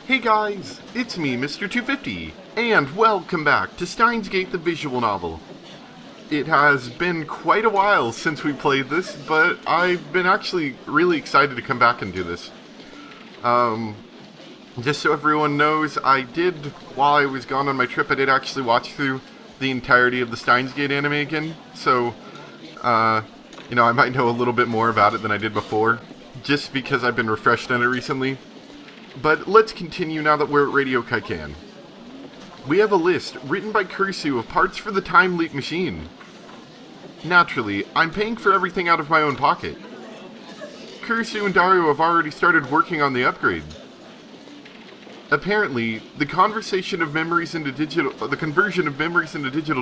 Hey guys, it's me, Mr. 250, and welcome back to Steins Gate the visual novel. It has been quite a while since we played this, but I've been actually really excited to come back and do this. Just so everyone knows, I did, while I was gone on my trip, I did actually watch through the entirety of the Steins Gate anime again, so, I might know a little bit more about it than I did before, just because I've been refreshed on it recently. But let's continue now that we're at Radio Kaikan. We have a list written by Kursu of parts for the Time Leap machine. Naturally, I'm paying for everything out of my own pocket. Kursu and Dario have already started working on the upgrade. Apparently, the conversion of memories into digital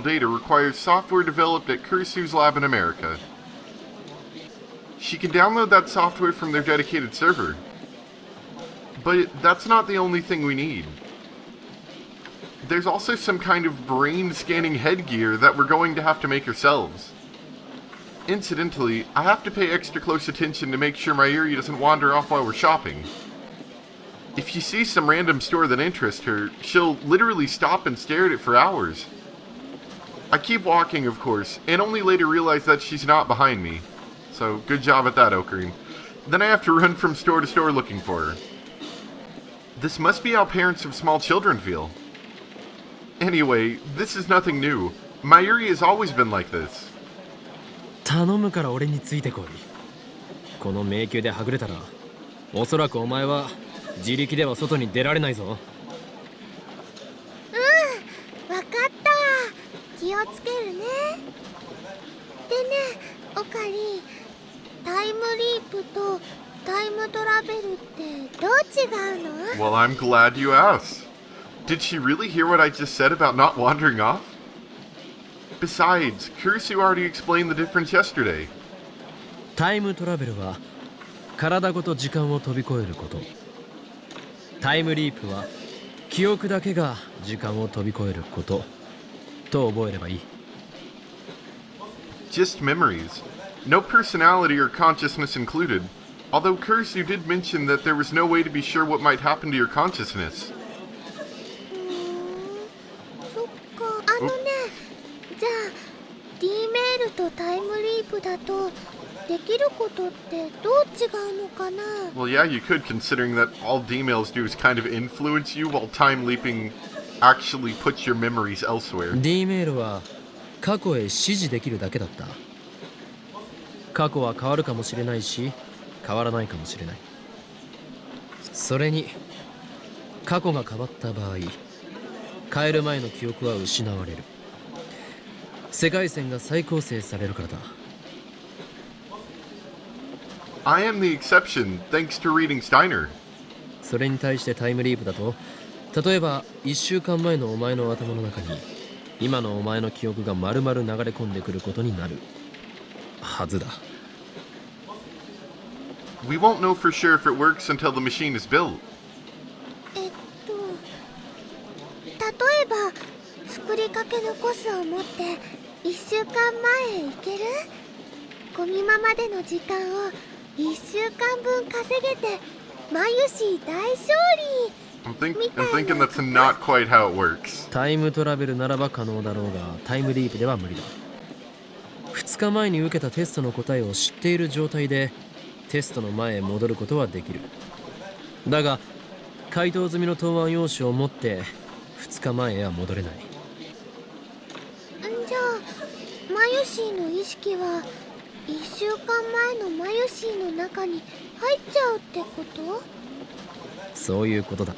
data requires software developed at Kursu's lab in America. She can download that software from their dedicated server. But that's not the only thing we need. There's also some kind of brain-scanning headgear that we're going to have to make ourselves. Incidentally, I have to pay extra close attention to make sure Mayuri doesn't wander off while we're shopping. If she sees some random store that interests her, she'll literally stop and stare at it for hours. I keep walking, of course, and only later realize that she's not behind me. So, good job at that, Ocarine. Then I have to run from store to store looking for her. This must be how parents of small children feel. Anyway, this is nothing new. Mayuri has always been like this. 頼むから俺についてこい。この迷宮ではぐれたら、おそらくお前は自力では外に出られないぞ。わかった。気をつけるね。でね、オカリ、タイムリープとタイムトラベルってどう違うの？ Well, I'm glad you asked. Did she really hear what I just said about not wandering off? Besides, Kursu already explained the difference yesterday. タイムトラベルは体ごと時間を飛び越えること。タイムリープは記憶だけが時間を飛び越えることと覚えればいい。Just memories. No personality or consciousness included. Although Kursu did mention that there was no way to be sure what might happen to your consciousness. そっか。じゃあ D メールとタイムリープだとできることってどう違うのかな？ Well, yeah, you could, considering that all D-mails do is kind of influence you, while time leaping actually puts your memories elsewhere. D メールは過去へ指示できるだけだった。過去は変わるかもしれないし、変わらないかもしれない。それに過去が変わった場合、変える前の記憶は失われる。世界線が再構成されるからだ。I am the exception, thanks to reading Steiner. それに対してタイムリープだと、例えば1週間前のお前の頭の中に今のお前の記憶が丸々流れ込んでくることになるはずだ。We won't know for sure if it works until the machine is built. 例えば作りかけのコスを持って1週間前へ行ける？ゴミマまでの時間を1週間分稼げてマユシー大勝利。I'm thinking that's not quite how it works. タイムトラベルならば可能だろうが、タイムリープでは無理だ。2日前に受けたテストの答えを知っている状態でテストの前へ戻ることはできる。だが回答済みの答案用紙を持って2日前へは戻れない。じゃあマユシーの意識は1週間前のマユシーの中に入っちゃうってこと？そういうことだ。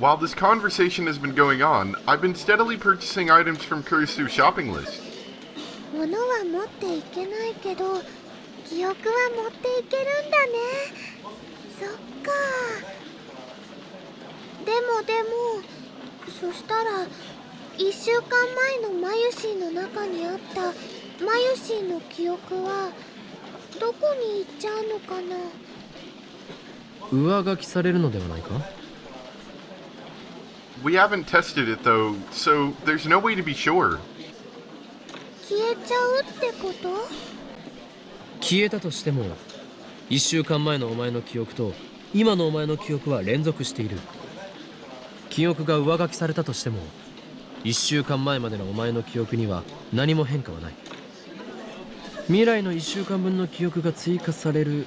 While this conversation has been going on, I've been steadily purchasing items from Kursu's shopping list. 物は持っていけないけど記憶は持っていけるんだね。そっか。でもそしたら1週間前のマユシーの中にあったマユシーの記憶はどこに行っちゃうのかな？上書きされるのではないか？ We haven't tested it though, so there's no way to be sure. 消えちゃうってこと？消えたとしても1週間前のお前の記憶と今のお前の記憶は連続している。記憶が上書きされたとしても1週間前までのお前の記憶には何も変化はない。未来の1週間分の記憶が追加される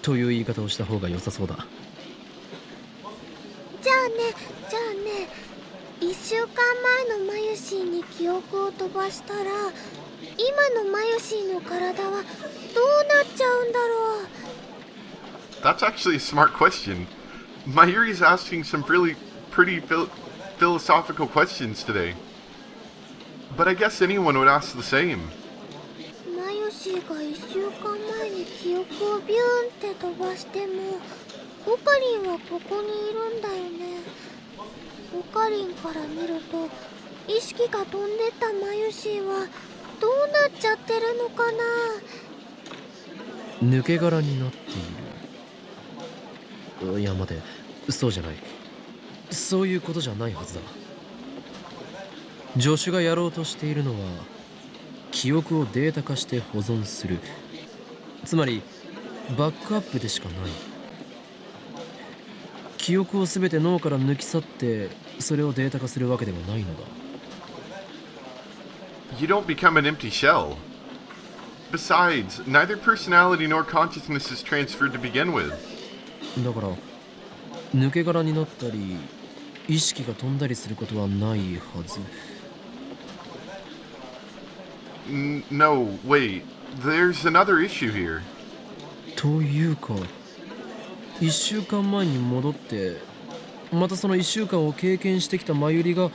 という言い方をした方が良さそうだ。じゃあね、1週間前のマユシーに記憶を飛ばしたら今のマユシーの体はどうなっちゃうんだろう。 That's actually a smart question. Mayuri's asking some really pretty philosophical questions today. But I guess anyone would ask the same. マユシーが1週間前に記憶をビューンって飛ばしてもオカリンはここにいるんだよね。オカリンから見ると意識が飛んでったマユシーはどうなっちゃってるのかな。抜け殻になっている。いや待て、そうじゃない。そういうことじゃないはずだ。助手がやろうとしているのは記憶をデータ化して保存する、つまりバックアップでしかない。記憶を全て脳から抜き去ってそれをデータ化するわけではないのだ。 You don't become an empty shell. Besides, neither personality nor consciousness is transferred to begin with. だから抜け殻になったり意識が飛んだりすることはないはず。No, wait. There's another issue here. というか1週間前に戻ってまたその1週間を経験してきたマユリが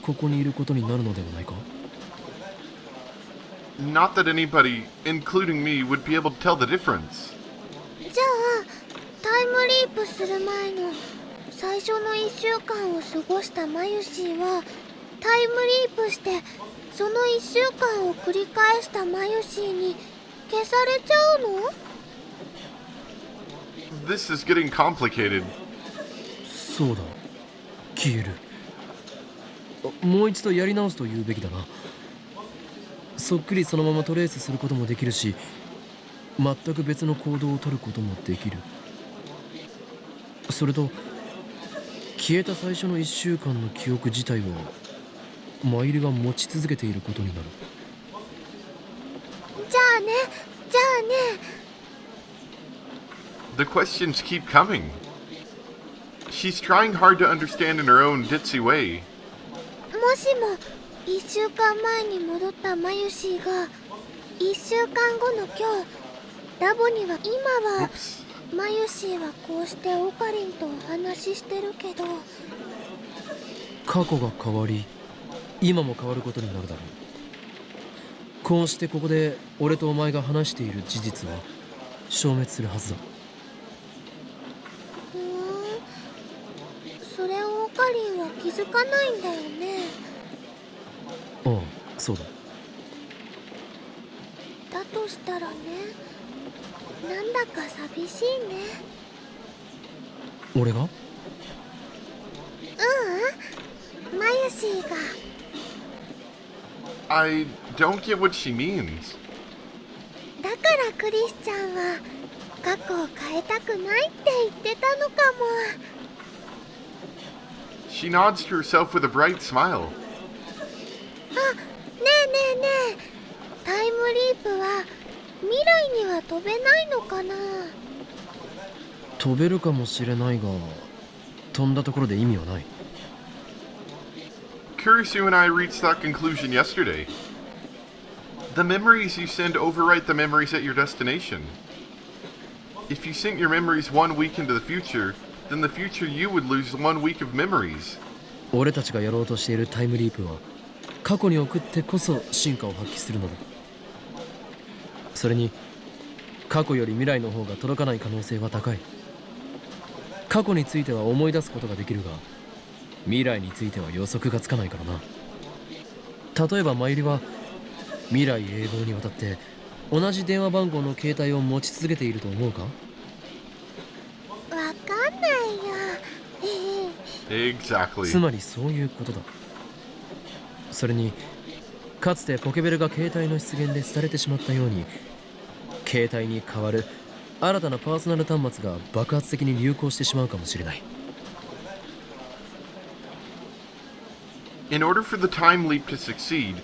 ここにいることになるのではないか。 Not that anybody, including me, would be able to tell the difference. じゃあタイムリープする前の最初の1週間を過ごしたマユシーはタイムリープしてその1週間を繰り返したマユシーに消されちゃうの？ This is getting complicated. そうだ、消える。もう一度やり直すと言うべきだな。そっくりそのままトレースすることもできるし全く別の行動をとることもできる。それと消えた最初の1週間の記憶自体はマイルが持ち続けていることになる。じゃあね。The questions keep coming. She's trying hard to understand in her own ditzy way. もしも1週間前に戻ったマユシーが1週間後の今日ラボには今は Oops. マユシーはこうしてオカリンとお話ししてるけど過去が変わり今も変わることになるだろう。こうしてここで俺とお前が話している事実は消滅するはずだ。それをオカリンは気づかないんだよね。ああ、そうだ。だとしたらね、なんだか寂しいね。俺が？マユシーが。I don't get what she means. だからクリスチャンは過去を変えたくないって言ってたのかも。She nods to herself with a bright smile. あ、ねえ、タイムリープは未来には飛べないのかな。飛べるかもしれないが飛んだところで意味はない。Kurisu and I reached that conclusion yesterday. The memories you send overwrite the memories at your destination. If you sent your memories 1 week into the future, then the future you would lose 1 week of memories. 俺たちがやろうとしているタイムリープは過去に送ってこそ進化を発揮するのだ。それに過去より未来の方が届かない可能性は高い。過去については思い出すことができるが未来については予測がつかないからな。例えばマユリは未来永劫にわたって同じ電話番号の携帯を持ち続けていると思うか？わかんないよ。Exactly. つまりそういうことだ。それにかつてポケベルが携帯の出現で廃れてしまったように携帯に代わる新たなパーソナル端末が爆発的に流行してしまうかもしれない。 In order for the time leap to succeed,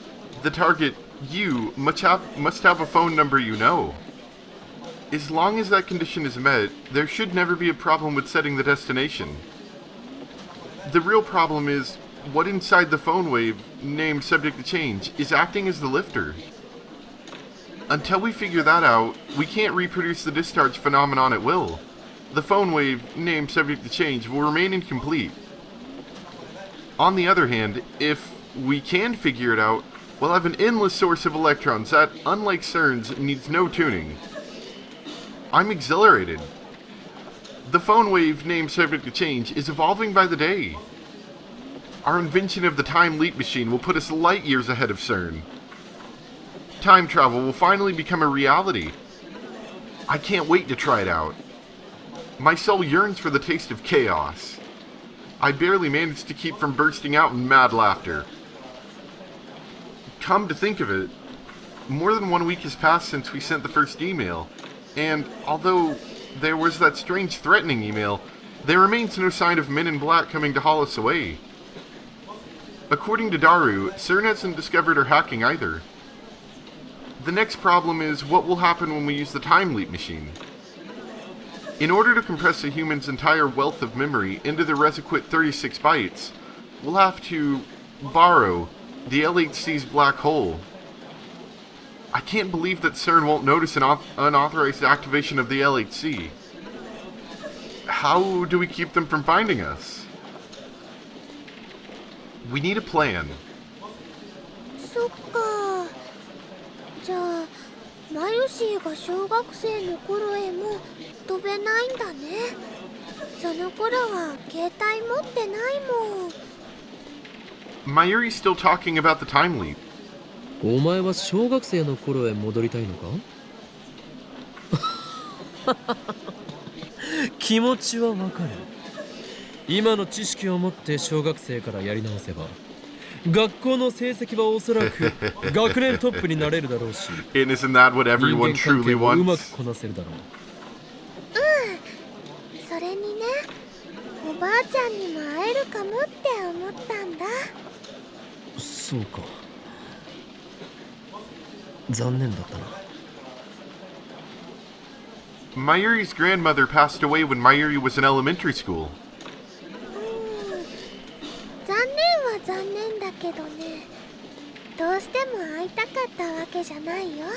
the target, you, must have a phone number you know. As long as that condition is met, there should never be a problem with setting the destination. The real problem is, what inside the phone wave, named subject to change, is acting as the lifter. Until we figure that out, we can't reproduce the discharge phenomenon at will. The phone wave, named subject to change, will remain incomplete. On the other hand, if we can figure it out, we'll have an endless source of electrons that, unlike CERN's, needs no tuning. I'm exhilarated. The phone wave, named subject to change, is evolving by the day. Our invention of the time leap machine will put us light years ahead of CERN. Time travel will finally become a reality. I can't wait to try it out. My soul yearns for the taste of chaos. I barely managed to keep from bursting out in mad laughter. Come to think of it, more than 1 week has passed since we sent the first email, and although there was that strange threatening email, there remains no sign of Men in Black coming to haul us away. According to Daru, CERN hasn't discovered our hacking either. The next problem is what will happen when we use the time leap machine. In order to compress a human's entire wealth of memory into the requisite 36 bytes, we'll have to borrow the LHC's black hole. I can't believe that CERN won't notice an unauthorized activation of the LHC. How do we keep them from finding us? We need a plan. そっか。じゃあマユシーが小学生の頃へも飛べないんだね。その頃は携帯持ってないもん。Mayuri's still talking about the time leap. お前は小学生の頃へ戻りたいのか？気持ちはわかる。今の知識を持って小学生からやり直せば学校の成績はおそらく学年トップになれるだろうし And isn't that what 人 everyone 間関 truly 係もうま wants? くこなせるだろう。それにね、おばあちゃんにも会えるかもって思ったんだ。そうか。残念だったな。Mayuri's grandmother passed away when Mayuri was in elementary school. 残念は残念だけどね、どうしても会いたかったわけじゃないよ。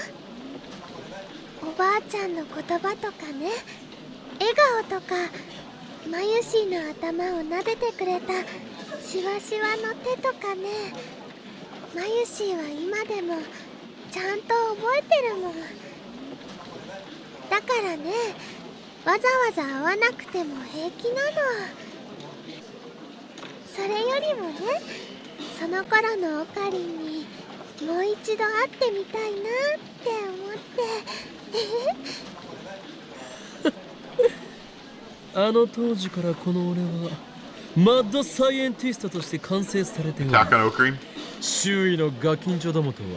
おばあちゃんの言葉とかね、笑顔とか、マユシーの頭を撫でてくれたシワシワの手とかね、マユシーは今でもちゃんと覚えてるもん。だからね、わざわざ会わなくても平気なの。それよりもね、その頃のオカリンにもう一度会ってみたいなって思ってあの当時からこの俺はマッドサイエンティストとして完成されており、 Attack on Ocarine? 周囲のガキンチョどもとは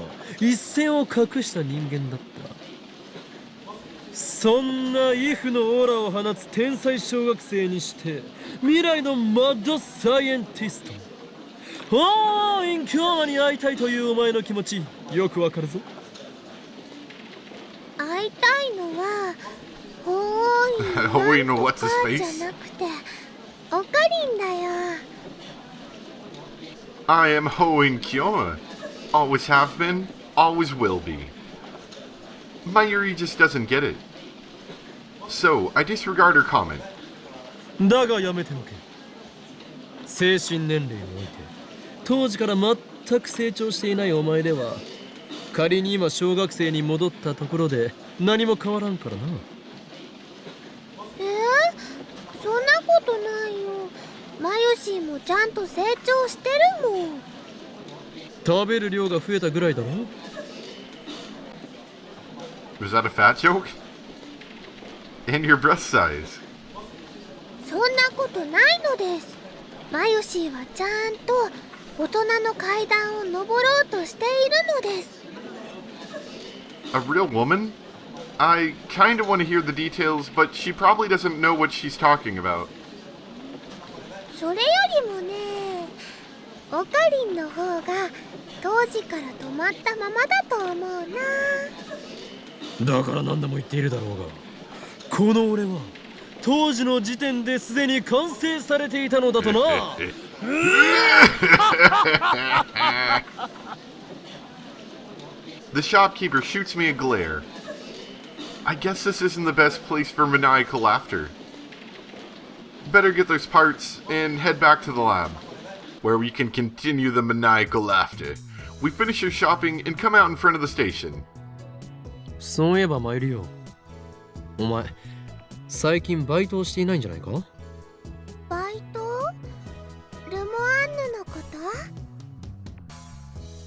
一線を画した人間だった。そんなイフのオーラを放つ天才小学生にして未来のマッドサイエンティスト、おーい、今日に会いたいというお前の気持ちよくわかるぞ。会いたいのはホーイの What's his じ face? ゃなくてオカリンだよ。I am Hoen Kyoma. Always have been, always will be. Mayuri just doesn't get it. So, I disregard her comment. だがやめておけ。精神年齢において当時から全く成長していないお前では仮に今小学生に戻ったところで何も変わらんからな。そんなことないよ。マユシーもちゃんと成長してるもん。食べる量が増えたぐらいだろ。 Was that a fat joke? And your breast size. そんなことないのです。マユシーはちゃんと大人の階段を登ろうとしているのです。 A real woman? I kinda want to hear the details, but she probably doesn't know what she's talking about. それよりもね、オカリンの方が当時から止まったままだと思うな。だから何度も言っているだろうが、この俺は当時の時点ですでに完成されていたのだとな。The shopkeeper shoots me a glare. I guess this isn't the best place for maniacal laughter. Better get those parts and head back to the lab, where we can continue the maniacal laughter. We finish your shopping and come out in front of the station. そういえば参るよ。お前、最近バイトをしていないんじゃないか？バイト？ルモアンヌのこ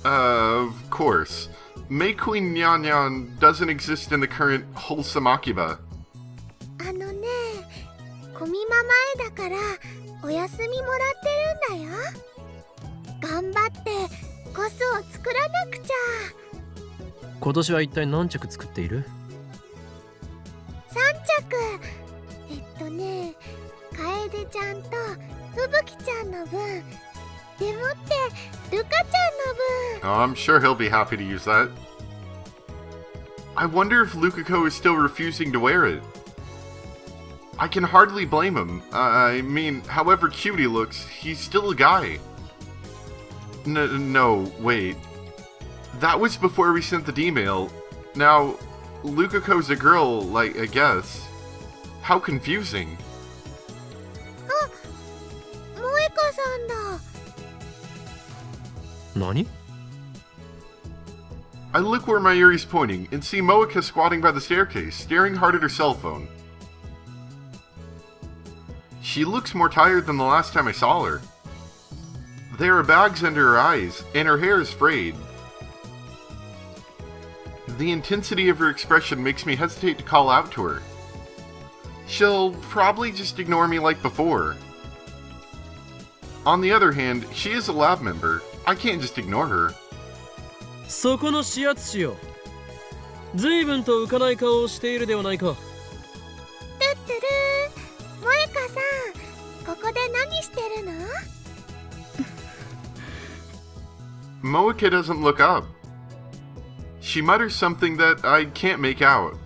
と？ Of course. May Queen Nyan Nyan doesn't exist in the current wholesome Akiba. あのね、コミマ前だからお休みもらってるんだよ。頑張ってコスを作らなくちゃ。今年は一体何着作っている？3着。ね、楓ちゃんとふぶきちゃんの分でもってルカちゃんの分。 Oh, I'm sure he'll be happy to use that. I wonder if Lukako is still refusing to wear it. I can hardly blame him. I mean, however cute he looks, he's still a guy. No, wait. That was before we sent the D-mail. Now, Lukako's a girl, like, I guess. How confusing. あ、萌香さんだ。何？ I look where Mayuri's pointing and see Moeka squatting by the staircase, staring hard at her cell phone. She looks more tired than the last time I saw her. There are bags under her eyes, and her hair is frayed. The intensity of her expression makes me hesitate to call out to her. She'll probably just ignore me like before. On the other hand, she is a lab member. I can't just ignore her. そこの指圧師よ。随分と浮かない顔をしているではないか。トゥットゥルー、萌香さん、ここで何してるの？ Moeka doesn't look up. She mutters something that I can't make out.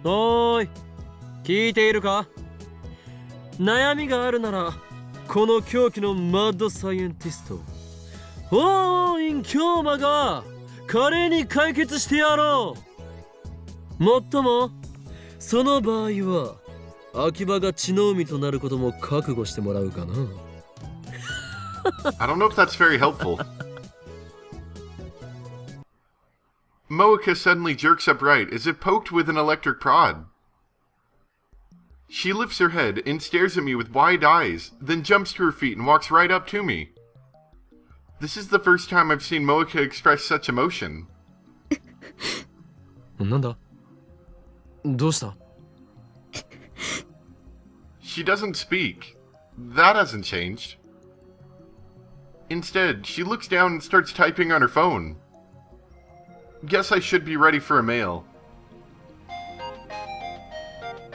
おーい、聞いているか？悩みがあるなら、この狂気のマッドサイエンティスト、オーイン京馬が華麗に解決してやろう。もっとも、その場合は、秋葉が血の海となることも覚悟してもらうかな。I don't know if that's very helpful. Moeka suddenly jerks upright as if poked with an electric prod. She lifts her head and stares at me with wide eyes, then jumps to her feet and walks right up to me. This is the first time I've seen Moeka express such emotion. なんだ？どうした？ She doesn't speak. That hasn't changed. Instead, she looks down and starts typing on her phone. Guess I should be ready for a mail.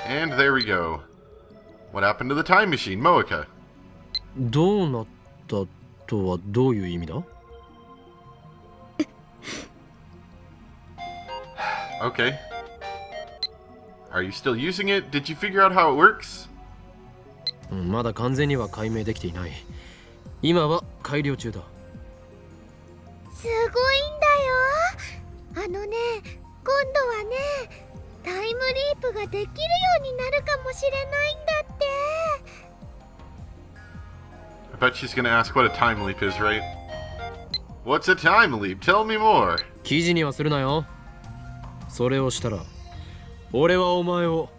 And there we go. What happened to the time machine, Moeka? どうなったとはどういう意味だ？ Okay. Are you still using it? Did you figure out how it works? まだ完全には解明できていない。今は改良中だ。すごいんだよ。あのね、今度はね、タイムリープができるようになるかもしれないんだって。 I bet she's gonna ask what a time leap is, right? What's a time leap? Tell me more. 記事にはするなよ。それをしたら、俺はお前を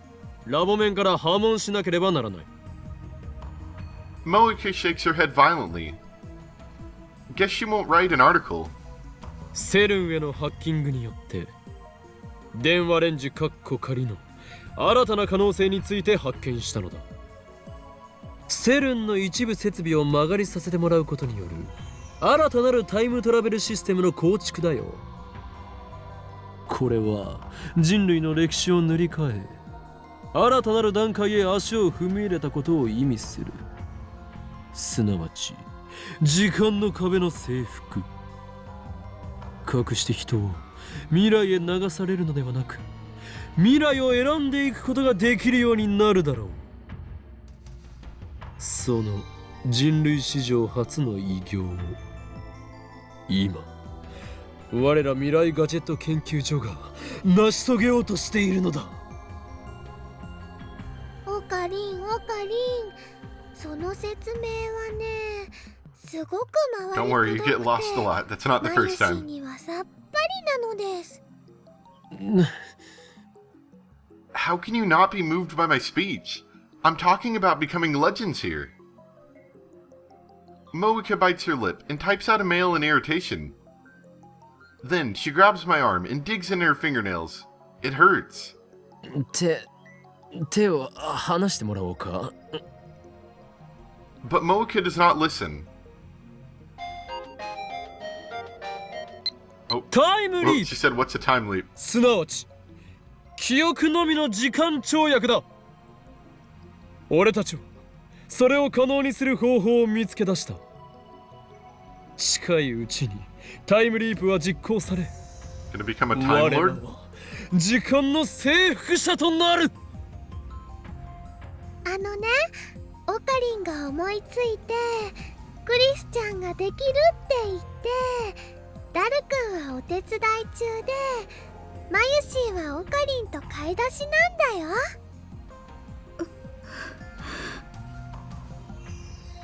ラボ面から破門しなければならない。Moeka shakes her head violently. Guess she won't write an article. セルンへのハッキングによって電話レンジ仮の新たな可能性について発見したのだ。セルンの一部設備を曲がりさせてもらうことによる新たなるタイムトラベルシステムの構築だよ。ここれは人類の歴史を塗り替え、新たなる段階へ足を踏み入れたことを意味する。すなわち時間の壁の征服。かくして人を未来へ流されるのではなく、未来を選んでいくことができるようになるだろう。その人類史上初の偉業を今、我ら未来ガジェット研究所が成し遂げようとしているのだ。オカリン、オカリン、その説明はね、すごく回 Don't り worry, you く get どく lost a lot. That's not the マ first ユシ time. にはさっぱりなのです。How can you not be moved by my speech? I'm talking about becoming legends here. Moeka bites her lip and types out a mail in irritation. Then she grabs my arm and digs into her fingernails. It hurts. 手を離してもらおうか。 But Moeka does not listen. Oh, タイム well, リー she プ、 said, what's a time leap? すなわち記憶のみの時間跳躍だ。俺たちはそれを可能にする方法を見つけ出した。近いうちにタイムリープは実行され、 Gonna become a 我 time ら lord? は時間の征服者となる。あのね、オカリンが思いついて、クリスちゃんができるって言って、ダルくんはお手伝い中で、マユシーはオカリンと買い出しなんだよ。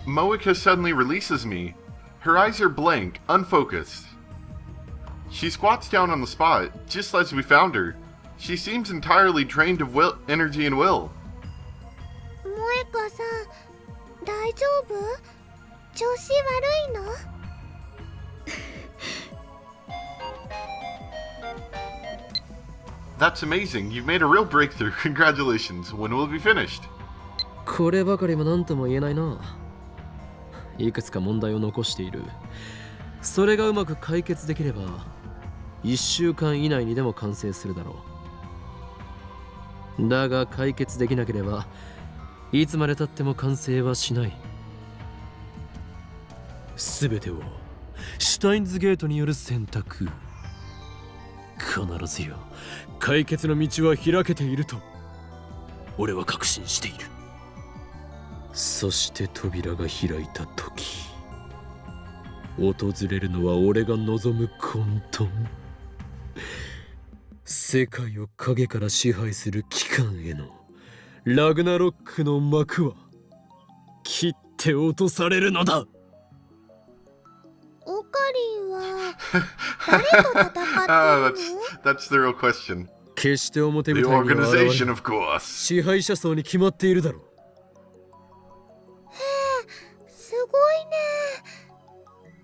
Moeka suddenly releases me. Her eyes are blank, unfocused. She squats down on the spot, just as we found her. She seems entirely drained of energy and will. モエカさん、大丈夫？調子悪いの？That's amazing. You've made a real breakthrough. Congratulations. When will it be finished? こればかりも何とも言えないな。いくつか問題を残している。それがうまく解決できれば1週間以内にでも完成するだろう。だが解決できなければいつまでたっても完成はしない。すべてをシュタインズゲートによる選択。必ずや解決の道は開けていると俺は確信している。そして扉が開いた時、訪れるのは俺が望む混沌。世界を影から支配する機関へのラグナロックの幕は切って落とされるのだ。オカリンは誰と戦ってるの？ That's the real question. 決して表 The 舞台には現れ organization, ない of course. 支配者層に決まっているだろう。すごいね。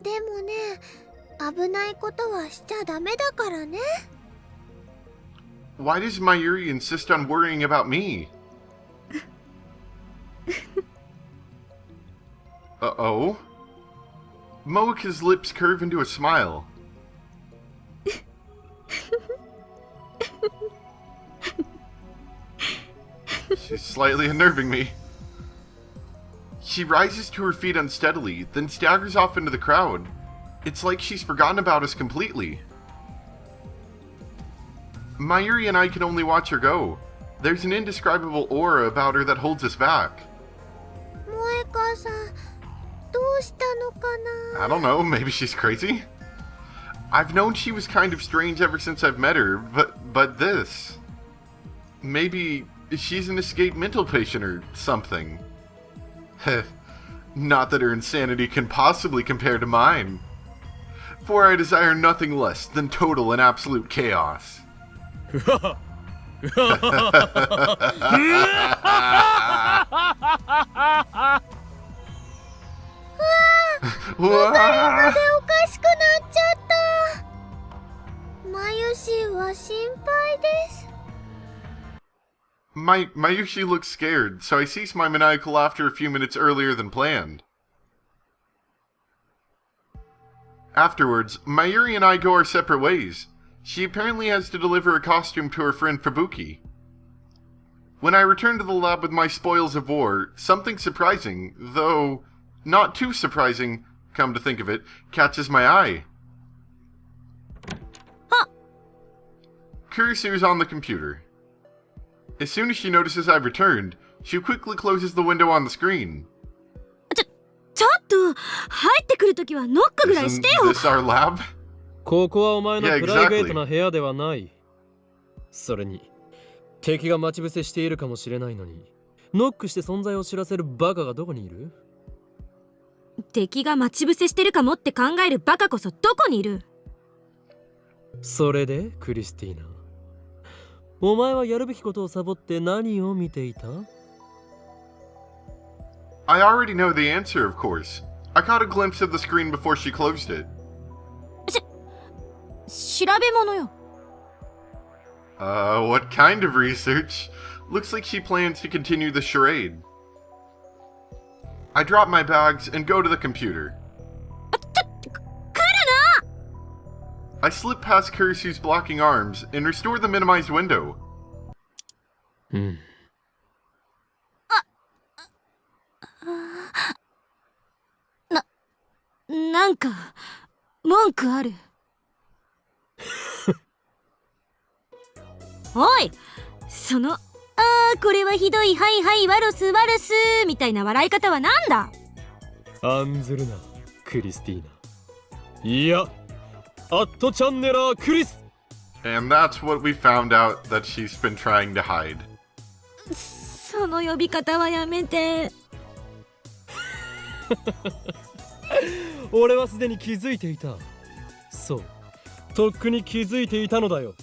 でもね、危ないことはしちゃダメだからね。Why does Mayuri insist on worrying about me? Uh-oh. Moeka's lips curve into a smile. She's slightly unnerving me. She rises to her feet unsteadily, then staggers off into the crowd. It's like she's forgotten about us completely. Mayuri and I can only watch her go. There's an indescribable aura about her that holds us back. モエカさん、どうしたのかな？ I don't know, maybe she's crazy? I've known she was kind of strange ever since I've met her, but this... Maybe she's an escaped mental patient or something. Not that her insanity can possibly compare to mine. For I desire nothing less than total and absolute chaos. までおかしくなっちゃった。マユシーは心配です。Mayushi looks scared, so I cease my maniacal laughter a few minutes earlier than planned. Afterwards, Mayuri and I go our separate ways. She apparently has to deliver a costume to her friend Fubuki. When I return to the lab with my spoils of war, something surprising, though not too surprising, come to think of it, catches my eye. Huh. Kurisu's on the computer. As soon as she notices I've returned, she quickly closes the window on the screen. ちょっと入ってくるときはノックぐらいして Isn't よ。 this our lab? ここはお前の Yeah, プライベー exactly. トな部屋ではない。それに敵が待ち伏せしているかもしれないのにノックして存在を知らせるバカがどこにいる？敵が待ち伏せしてるかもって考えるバカこそどこにいる？それでクリスティーナ、お前はやるべきことをサボって何を見ていた？ I already know the answer, of course. I caught a glimpse of the screen before she closed it. 調べ物よ。What kind of research? Looks like she plans to continue the charade. I drop my bags and go to the computer. 来るな！ I slip past Kurisu's blocking arms and restore the minimized window. なんか文句ある？おい、そのこれはひどい、はいはいワルスワルスみたいな笑い方はなんだ？案ずるなクリスティーナ。いや、アットチャンネラークリス。 And that's what we found out that she's been trying to hide. その呼び方はやめて。俺はすでに気づいていた。そう、とっくに気づいていたのだよ。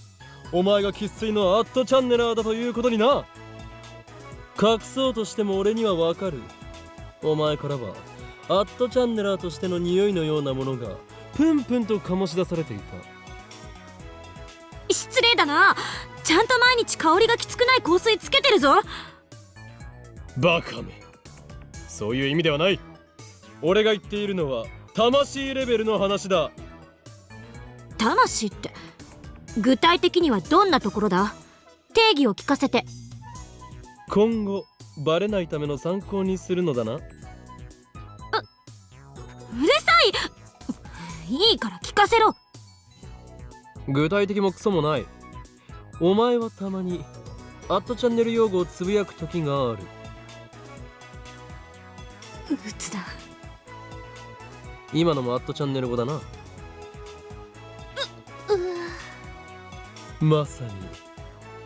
お前が生粋のアットチャンネラーだということにな。隠そうとしても俺にはわかる。お前からはアットチャンネラーとしての匂いのようなものがプンプンと醸し出されていた。失礼だな。ちゃんと毎日香りがきつくない香水つけてるぞ。バカめ、そういう意味ではない。俺が言っているのは魂レベルの話だ。魂って具体的にはどんなところだ？定義を聞かせて。今後バレないための参考にするのだな。うるさい。いいから聞かせろ。具体的もクソもない。お前はたまにアットチャンネル用語をつぶやく時がある。うつだ。今のもアットチャンネル語だな。まさに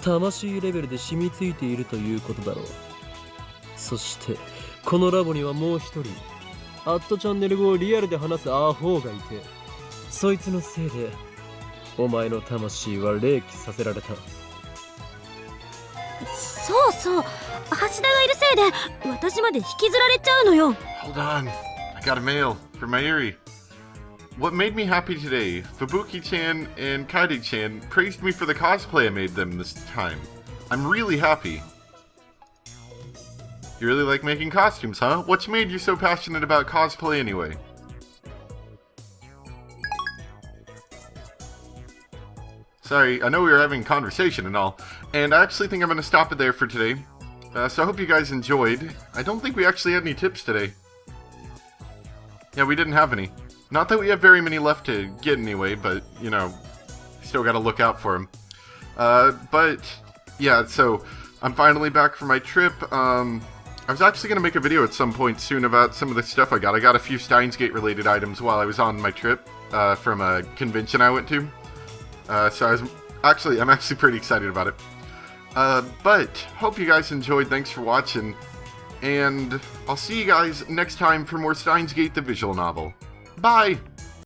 魂レベルで染みついているということだろう。そしてこのラボにはもう一人アットチャンネル語をリアルで話すアホがいて、そいつのせいでお前の魂は冷気させられた。そうそう、橋田がいるせいで私まで引きずられちゃうのよ。 Hold on. I got a mail from Mayuri. What made me happy today, Fubuki-chan and Kaide-chan praised me for the cosplay I made them this time. I'm really happy. You really like making costumes, huh? What's made you so passionate about cosplay anyway? Sorry, I know we were having a conversation and all, and I actually think I'm going to stop it there for today. So I hope you guys enjoyed. I don't think we actually had any tips today. Yeah, we didn't have any. Not that we have very many left to get anyway, but, you know, still gotta look out for them. But, yeah, so, I'm finally back from my trip. I was actually gonna make a video at some point soon about some of the stuff I got. I got a few Steins Gate related items while I was on my trip, from a convention I went to. So I'm actually pretty excited about it. But, hope you guys enjoyed. Thanks for watching. And I'll see you guys next time for more Steins Gate the visual novel. Bye!